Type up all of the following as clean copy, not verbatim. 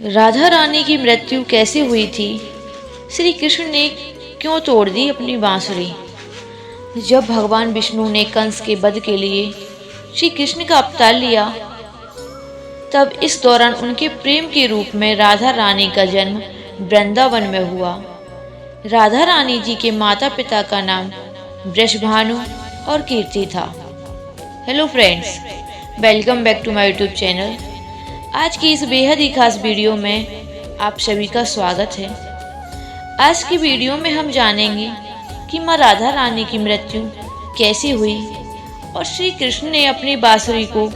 राधा रानी की मृत्यु कैसे हुई थी? श्री कृष्ण ने क्यों तोड़ दी अपनी बांसुरी? जब भगवान विष्णु ने कंस के वध के लिए श्री कृष्ण का अवतार लिया, तब इस दौरान उनके प्रेम के रूप में राधा रानी का जन्म वृंदावन में हुआ। राधा रानी जी के माता पिता का नाम वृषभानु और कीर्ति था। Hello friends, welcome back to my YouTube channel. आज की इस बेहद ही खास वीडियो में आप सभी का स्वागत है। आज की वीडियो में हम जानेंगे कि माँ राधा रानी की मृत्यु कैसे हुई और श्री कृष्ण ने अपनी बांसुरी को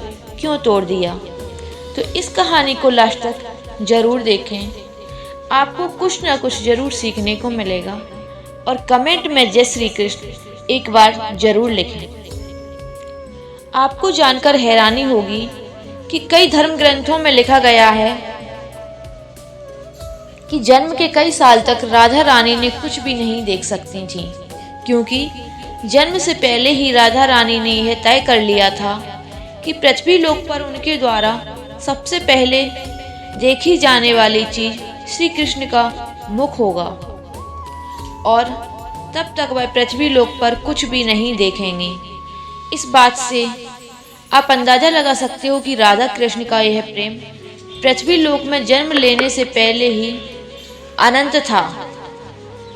क्यों तोड़ दिया। तो इस कहानी को लास्ट तक जरूर देखें, आपको कुछ ना कुछ जरूर सीखने को मिलेगा। और कमेंट में जय श्री कृष्ण एक बार जरूर लिखें। आपको जानकर हैरानी होगी कि कई धर्म ग्रंथों में लिखा गया है कि जन्म के कई साल तक राधा रानी ने कुछ भी नहीं देख सकती थी, क्योंकि जन्म से पहले ही राधा रानी ने यह तय कर लिया था कि पृथ्वी लोक पर उनके द्वारा सबसे पहले देखी जाने वाली चीज श्री कृष्ण का मुख होगा और तब तक वह पृथ्वी लोक पर कुछ भी नहीं देखेंगे। इस बात से आप अंदाजा लगा सकते हो कि राधा कृष्ण का यह प्रेम पृथ्वी लोक में जन्म लेने से पहले ही अनंत था।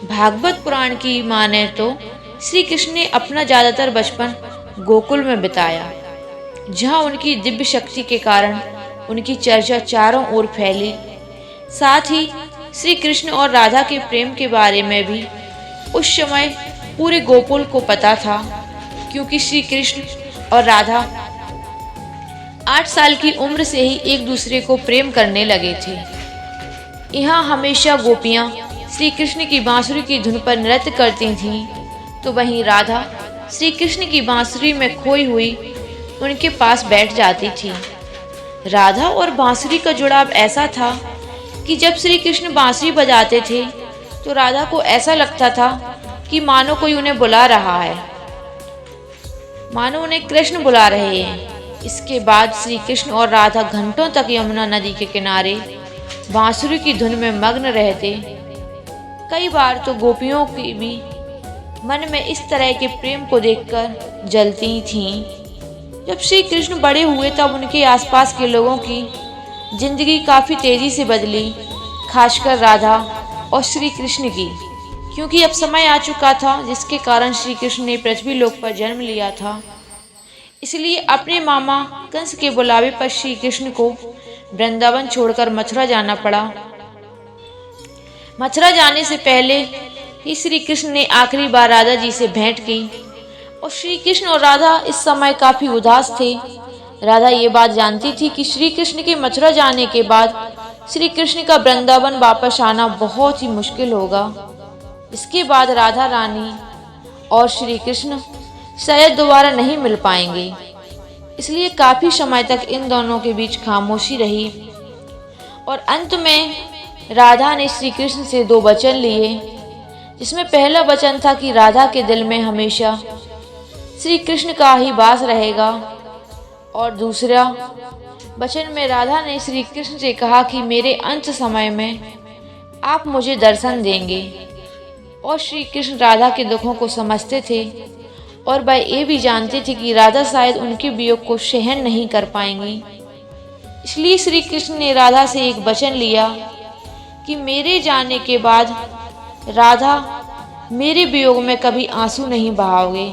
भागवत पुराण की माने तो श्री कृष्ण ने अपना ज्यादातर बचपन गोकुल में बिताया, जहां उनकी दिव्य शक्ति के कारण उनकी चर्चा चारों ओर फैली। साथ ही श्री कृष्ण और राधा के प्रेम के बारे में भी उस समय पूरे गोकुल को पता था, क्योंकि श्री कृष्ण और राधा 8 साल की उम्र से ही एक दूसरे को प्रेम करने लगे थे। यहाँ हमेशा गोपियाँ श्री कृष्ण की बांसुरी की धुन पर नृत्य करती थीं, तो वहीं राधा श्री कृष्ण की बांसुरी में खोई हुई उनके पास बैठ जाती थी। राधा और बांसुरी का जुड़ाव ऐसा था कि जब श्री कृष्ण बांसुरी बजाते थे तो राधा को ऐसा लगता था कि मानो कोई उन्हें बुला रहा है, मानो उन्हें कृष्ण बुला रहे हैं। इसके बाद श्री कृष्ण और राधा घंटों तक यमुना नदी के किनारे बांसुरी की धुन में मग्न रहते। कई बार तो गोपियों की भी मन में इस तरह के प्रेम को देखकर जलती थीं। जब श्री कृष्ण बड़े हुए तब उनके आसपास के लोगों की जिंदगी काफ़ी तेजी से बदली, खासकर राधा और श्री कृष्ण की, क्योंकि अब समय आ चुका था जिसके कारण श्री कृष्ण ने पृथ्वी लोक पर जन्म लिया था। इसलिए अपने मामा कंस के बुलावे पर श्री कृष्ण को वृंदावन छोड़कर मथुरा जाना पड़ा। मथुरा जाने से पहले ही श्री कृष्ण ने आखिरी बार राधा जी से भेंट की और श्री कृष्ण और राधा इस समय काफी उदास थे। राधा ये बात जानती थी कि श्री कृष्ण के मथुरा जाने के बाद श्री कृष्ण का वृंदावन वापस आना बहुत ही मुश्किल होगा। इसके बाद राधा रानी और श्री कृष्ण शायद दोबारा नहीं मिल पाएंगे। इसलिए काफी समय तक इन दोनों के बीच खामोशी रही और अंत में राधा ने श्री कृष्ण से 2 वचन लिए, जिसमें पहला वचन था कि राधा के दिल में हमेशा श्री कृष्ण का ही वास रहेगा, और दूसरा वचन में राधा ने श्री कृष्ण से कहा कि मेरे अंत समय में आप मुझे दर्शन देंगे। और श्री कृष्ण राधा के दुखों को समझते थे और वह ये भी जानते थे कि राधा शायद उनके वियोग को सहन नहीं कर पाएंगी। इसलिए श्री कृष्ण ने राधा से एक वचन लिया कि मेरे जाने के बाद राधा मेरे वियोग में कभी आंसू नहीं बहाओगे।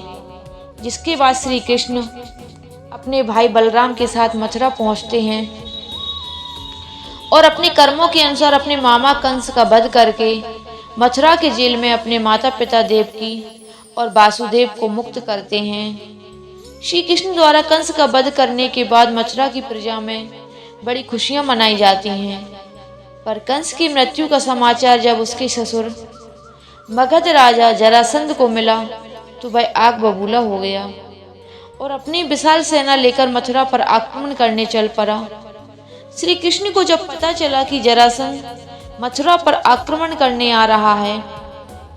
जिसके बाद श्री कृष्ण अपने भाई बलराम के साथ मथुरा पहुंचते हैं और अपने कर्मों के अनुसार अपने मामा कंस का वध करके मथुरा के जेल में अपने माता पिता देवकी और वासुदेव को मुक्त करते हैं। श्री कृष्ण द्वारा कंस का वध करने के बाद मथुरा की प्रजा में बड़ी खुशियां मनाई जाती हैं, पर कंस की मृत्यु का समाचार जब उसके ससुर मगध राजा जरासंध को मिला तो वह आग बबूला हो गया और अपनी विशाल सेना लेकर मथुरा पर आक्रमण करने चल पड़ा। श्री कृष्ण को जब पता चला कि जरासंध मथुरा पर आक्रमण करने आ रहा है,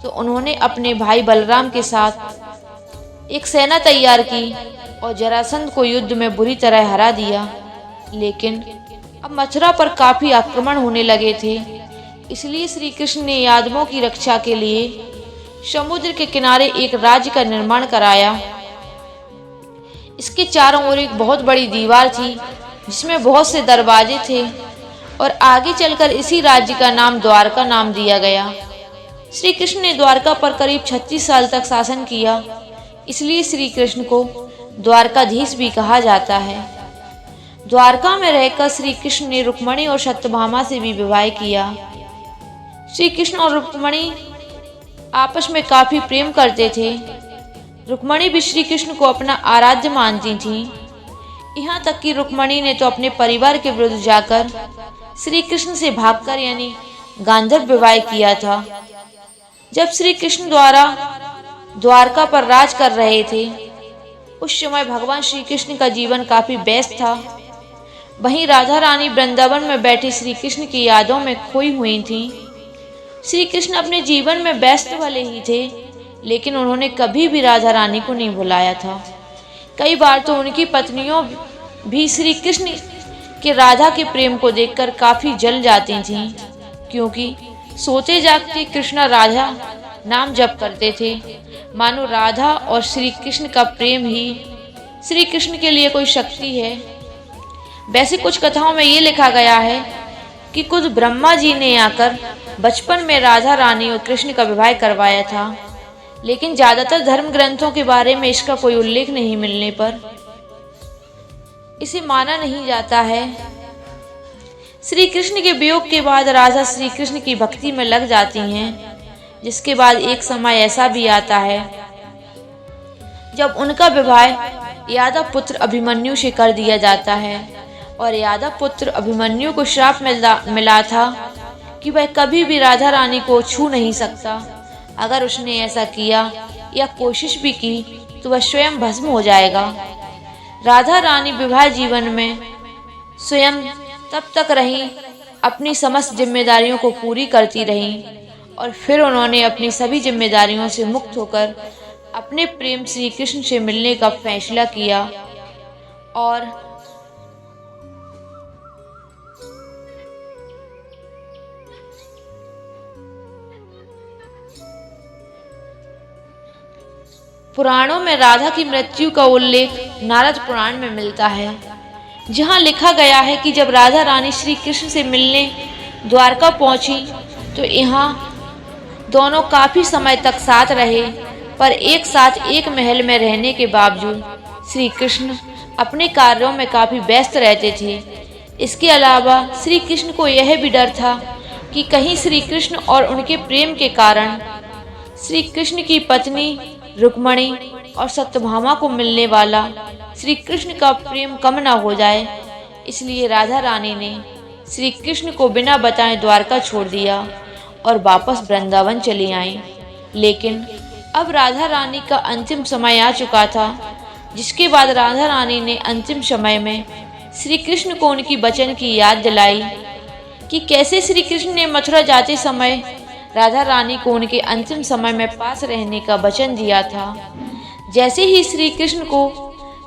तो उन्होंने अपने भाई बलराम के साथ एक सेना तैयार की और जरासंध को युद्ध में बुरी तरह हरा दिया। लेकिन अब मथुरा पर काफी आक्रमण होने लगे थे, इसलिए श्री कृष्ण ने यादवों की रक्षा के लिए समुद्र के किनारे एक राज्य का निर्माण कराया। इसके चारों ओर एक बहुत बड़ी दीवार थी जिसमें बहुत से दरवाजे थे और आगे चलकर इसी राज्य का नाम द्वारका नाम दिया गया। श्री कृष्ण ने द्वारका पर करीब 36 साल तक शासन किया, इसलिए श्री कृष्ण को द्वारकाधीश भी कहा जाता है। द्वारका में रहकर श्री कृष्ण ने रुक्मणी और सत्यभामा से भी विवाह किया। श्री कृष्ण और रुक्मणी आपस में काफी प्रेम करते थे। रुक्मणी भी श्री कृष्ण को अपना आराध्य मानती थी। यहाँ तक कि रुक्मणी ने तो अपने परिवार के विरुद्ध जाकर श्री कृष्ण से भागकर यानी गांधर्व विवाह किया था। जब श्री कृष्ण द्वारका पर राज कर रहे थे, उस समय भगवान श्री कृष्ण का जीवन काफी व्यस्त था। वहीं राधा रानी वृंदावन में बैठी श्री कृष्ण की यादों में खोई हुई थी। श्री कृष्ण अपने जीवन में व्यस्त भले ही थे, लेकिन उन्होंने कभी भी राधा रानी को नहीं भुलाया था। कई बार तो उनकी पत्नियों भी श्री कृष्ण के राधा के प्रेम को देखकर काफी जल जाती थीं, क्योंकि सोते जागते कृष्णा राधा नाम जप करते थे, मानो राधा और श्री कृष्ण का प्रेम ही श्री कृष्ण के लिए कोई शक्ति है। वैसे कुछ कथाओं में ये लिखा गया है कि खुद ब्रह्मा जी ने आकर बचपन में राधा रानी और कृष्ण का विवाह करवाया था, लेकिन ज्यादातर धर्म ग्रंथों के बारे में इसका कोई उल्लेख नहीं मिलने पर इसे माना नहीं जाता है। श्री कृष्ण के वियोग के बाद राधा श्री कृष्ण की भक्ति में लग जाती हैं, जिसके बाद एक समय ऐसा भी आता है जब उनका विवाह यादव पुत्र अभिमन्यु से कर दिया जाता है। और यादव पुत्र अभिमन्यु को श्राप मिला था कि वह कभी भी राधा रानी को छू नहीं सकता। अगर उसने ऐसा किया या कोशिश भी की तो वह स्वयं भस्म हो जाएगा। राधा रानी विवाह जीवन में स्वयं तब तक रहीं, अपनी समस्त जिम्मेदारियों को पूरी करती रहीं और फिर उन्होंने अपनी सभी जिम्मेदारियों से मुक्त होकर अपने प्रेम श्री कृष्ण से मिलने का फैसला किया। और पुराणों में राधा की मृत्यु का उल्लेख नारद पुराण में मिलता है, जहां लिखा गया है कि जब राधा रानी श्री कृष्ण से मिलने द्वारका पहुंची तो यहाँ दोनों काफी समय तक साथ रहे, पर एक साथ एक महल में रहने के बावजूद श्री कृष्ण अपने कार्यों में काफी व्यस्त रहते थे। इसके अलावा श्री कृष्ण को यह भी डर था कि कहीं श्री कृष्ण और उनके प्रेम के कारण श्री कृष्ण की पत्नी रुक्मणी और सत्यभामा को मिलने वाला श्री कृष्ण का प्रेम कम न हो जाए, इसलिए राधा रानी ने श्री कृष्ण को बिना बताए द्वारका छोड़ दिया और वापस वृंदावन चली आईं। लेकिन अब राधा रानी का अंतिम समय आ चुका था, जिसके बाद राधा रानी ने अंतिम समय में श्री कृष्ण को उनकी वचन की याद दिलाई कि कैसे श्री कृष्ण ने मथुरा जाते समय राधा रानी को उनके अंतिम समय में पास रहने का वचन दिया था। जैसे ही श्री कृष्ण को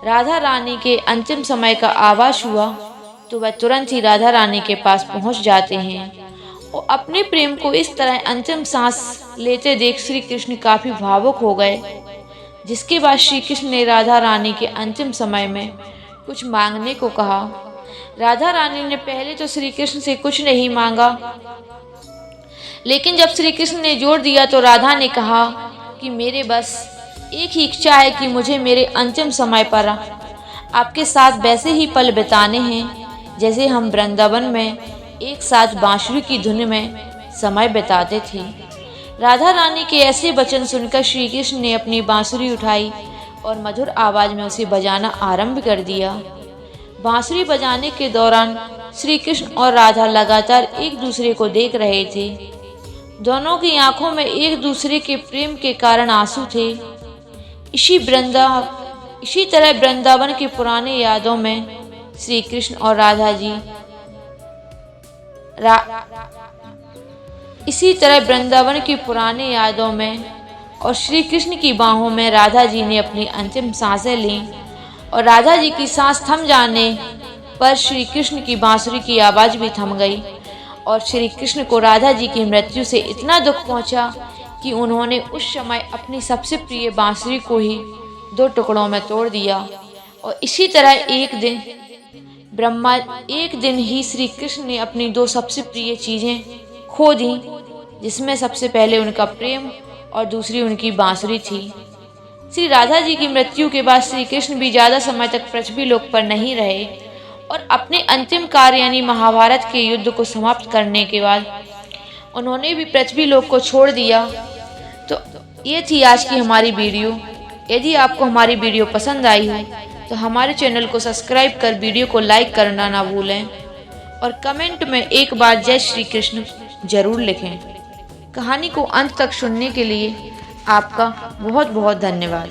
राधा रानी के अंतिम समय का आभास हुआ तो वह तुरंत ही राधा रानी के पास पहुंच जाते हैं और अपने प्रेम को इस तरह अंतिम सांस लेते देख श्री कृष्ण काफी भावुक हो गए। जिसके बाद श्री कृष्ण ने राधा रानी के अंतिम समय में कुछ मांगने को कहा। राधा रानी ने पहले तो श्री कृष्ण से कुछ नहीं मांगा, लेकिन जब श्री कृष्ण ने जोर दिया तो राधा ने कहा कि मेरे बस एक ही इच्छा है कि मुझे मेरे अंतिम समय पर आपके साथ वैसे ही पल बिताने हैं जैसे हम वृंदावन में एक साथ बांसुरी की धुन में समय बिताते थे। राधा रानी के ऐसे वचन सुनकर श्री कृष्ण ने अपनी बांसुरी उठाई और मधुर आवाज में उसे बजाना आरंभ कर दिया। बांसुरी बजाने के दौरान श्री कृष्ण और राधा लगातार एक दूसरे को देख रहे थे। दोनों की आंखों में एक दूसरे के प्रेम के कारण आंसू थे। इसी तरह वृंदावन की पुरानी यादों में श्री कृष्ण और राधा जी इसी तरह वृंदावन की पुरानी यादों में और श्री कृष्ण की बाहों में राधा जी ने अपनी अंतिम सांसें लीं और राधा जी की सांस थम जाने पर श्री कृष्ण की बांसुरी की आवाज़ भी थम गई और श्री कृष्ण को राधा जी की मृत्यु से इतना दुख पहुंचा कि उन्होंने उस समय अपनी सबसे प्रिय बांसुरी को ही 2 टुकड़ों में तोड़ दिया। और इसी तरह एक दिन ही श्री कृष्ण ने अपनी 2 सबसे प्रिय चीज़ें खो दी, जिसमें सबसे पहले उनका प्रेम और दूसरी उनकी बांसुरी थी। श्री राधा जी की मृत्यु के बाद श्री कृष्ण भी ज़्यादा समय तक पृथ्वी लोक पर नहीं रहे और अपने अंतिम कार्य यानी महाभारत के युद्ध को समाप्त करने के बाद उन्होंने भी पृथ्वी लोक को छोड़ दिया। तो ये थी आज की हमारी वीडियो। यदि आपको हमारी वीडियो पसंद आई हो तो हमारे चैनल को सब्सक्राइब कर वीडियो को लाइक करना ना भूलें और कमेंट में एक बार जय श्री कृष्ण जरूर लिखें। कहानी को अंत तक सुनने के लिए आपका बहुत बहुत धन्यवाद।